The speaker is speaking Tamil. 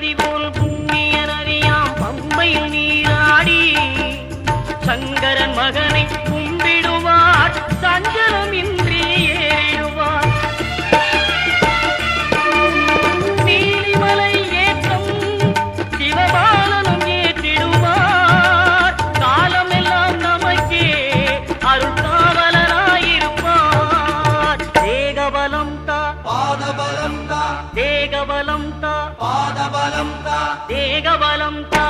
நதி போல் புண்ணிய நதியாம் பம்பையில் நீராடி சங்கரன் மகனை கும்பிடுவார் சஞ்சலமின்றி ஏறிடுவார். நீலிமலை ஏற்றம் சிவபாலனும் ஏற்றிடுவார். காலமெல்லாம் நமக்கே அருள்காவலராயிருப்பார். தேகபலம் தா பாதபலம் தா தேகபலம் தா பாதபலம் தா தேகபலம் தா